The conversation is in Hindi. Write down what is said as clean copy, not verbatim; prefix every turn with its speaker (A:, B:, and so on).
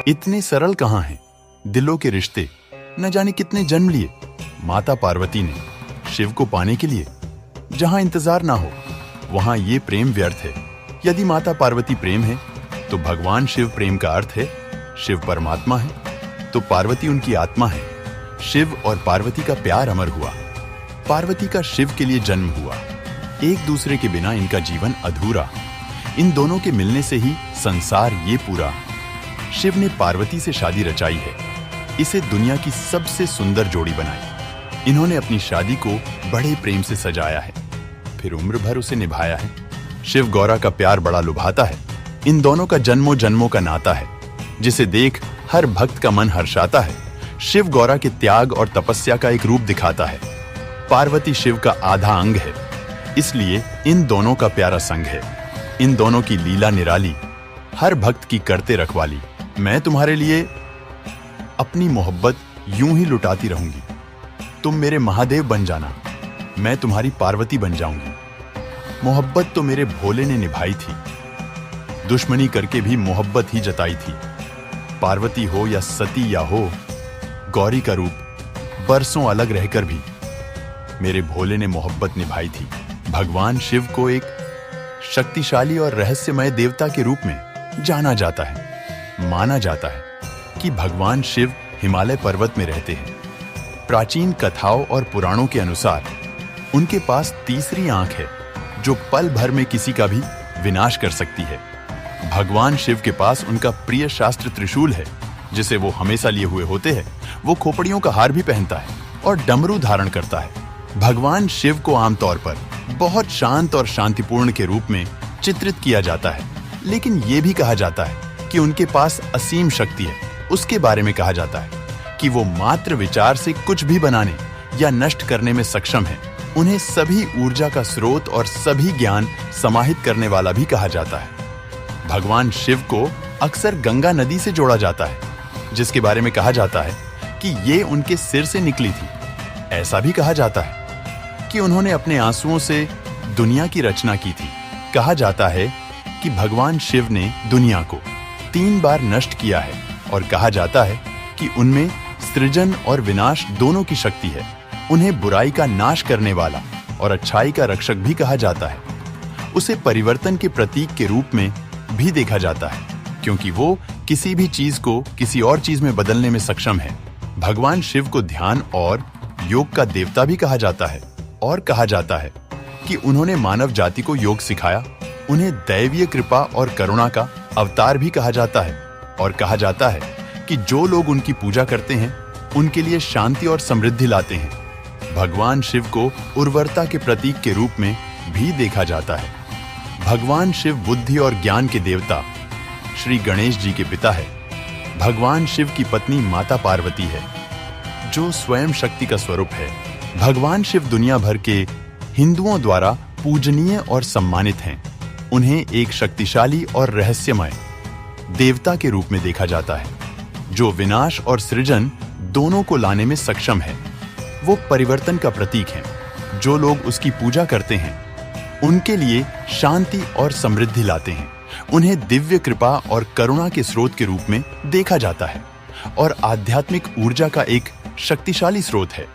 A: इतने सरल कहाँ हैं दिलों के रिश्ते, न जाने कितने जन्म लिए माता पार्वती ने शिव को पाने के लिए। जहां इंतजार ना हो वहां ये प्रेम व्यर्थ है। यदि माता पार्वती प्रेम है तो भगवान शिव प्रेम का अर्थ है। शिव परमात्मा है तो पार्वती उनकी आत्मा है। शिव और पार्वती का प्यार अमर हुआ। पार्वती का शिव के लिए जन्म हुआ। एक दूसरे के बिना इनका जीवन अधूरा। इन दोनों के मिलने से ही संसार ये पूरा। शिव ने पार्वती से शादी रचाई है, इसे दुनिया की सबसे सुंदर जोड़ी बनाई। इन्होंने अपनी शादी को बड़े प्रेम से सजाया है, फिर उम्र भर उसे निभाया है। शिव गौरा का प्यार बड़ा लुभाता है। इन दोनों का जन्मों जन्मों का नाता है, जिसे देख हर भक्त का मन हर्षाता है। शिव गौरा के त्याग और तपस्या का एक रूप दिखाता है। पार्वती शिव का आधा अंग है, इसलिए इन दोनों का प्यारा संग है। इन दोनों की लीला निराली, हर भक्त की करते रखवाली। मैं तुम्हारे लिए अपनी मोहब्बत यूं ही लुटाती रहूंगी। तुम मेरे महादेव बन जाना, मैं तुम्हारी पार्वती बन जाऊंगी। मोहब्बत तो मेरे भोले ने निभाई थी, दुश्मनी करके भी मोहब्बत ही जताई थी। पार्वती हो या सती या हो गौरी का रूप, बरसों अलग रहकर भी मेरे भोले ने मोहब्बत निभाई थी। भगवान शिव को एक शक्तिशाली और रहस्यमय देवता के रूप में जाना जाता है। माना जाता है कि भगवान शिव हिमालय पर्वत में रहते हैं। प्राचीन कथाओं और पुराणों के अनुसार उनके पास तीसरी आंख है, जो पल भर में किसी का भी विनाश कर सकती है। भगवान शिव के पास उनका प्रिय शास्त्र त्रिशूल है, जिसे वो हमेशा लिए हुए होते हैं। वो खोपड़ियों का हार भी पहनता है और डमरू धारण करता है। भगवान शिव को आमतौर पर बहुत शांत और शांतिपूर्ण के रूप में चित्रित किया जाता है, लेकिन यह भी कहा जाता है कि उनके पास असीम शक्ति है। उसके बारे में कहा जाता है कि वो मात्र विचार से कुछ भी बनाने या नष्ट करने में सक्षम है। उन्हें सभी ऊर्जा का स्रोत और सभी ज्ञान समाहित करने वाला भी कहा जाता है। भगवान शिव को अक्सर गंगा नदी से जोड़ा जाता है, जिसके बारे में कहा जाता है कि ये उनके सिर से निकली थी। ऐसा भी कहा जाता है कि उन्होंने अपने आंसुओं से दुनिया की रचना की थी। कहा जाता है कि भगवान शिव ने दुनिया को 3 बार नष्ट किया है, और कहा जाता है कि उनमें सृजन और विनाश दोनों की शक्ति है। उन्हें बुराई का नाश करने वाला और अच्छाई का रक्षक भी कहा जाता है। उसे परिवर्तन के प्रतीक के रूप में भी देखा जाता है, क्योंकि वो किसी भी चीज को किसी और चीज में बदलने में सक्षम है। भगवान शिव को ध्यान और योग का देवता भी कहा जाता है, और कहा जाता है कि उन्होंने मानव जाति को योग सिखाया। उन्हें दैवीय कृपा और करुणा का अवतार भी कहा जाता है, और कहा जाता है कि जो लोग उनकी पूजा करते हैं उनके लिए शांति और समृद्धि लाते हैं। भगवान शिव को उर्वरता के प्रतीक के रूप में भी देखा जाता है। भगवान शिव बुद्धि और ज्ञान के देवता श्री गणेश जी के पिता है। भगवान शिव की पत्नी माता पार्वती है, जो स्वयं शक्ति का स्वरूप है। भगवान शिव दुनिया भर के हिंदुओं द्वारा पूजनीय और सम्मानित हैं। उन्हें एक शक्तिशाली और रहस्यमय देवता के रूप में देखा जाता है, जो विनाश और सृजन दोनों को लाने में सक्षम है। वो परिवर्तन का प्रतीक हैं। जो लोग उसकी पूजा करते हैं उनके लिए शांति और समृद्धि लाते हैं। उन्हें दिव्य कृपा और करुणा के स्रोत के रूप में देखा जाता है, और आध्यात्मिक ऊर्जा का एक शक्तिशाली स्रोत है।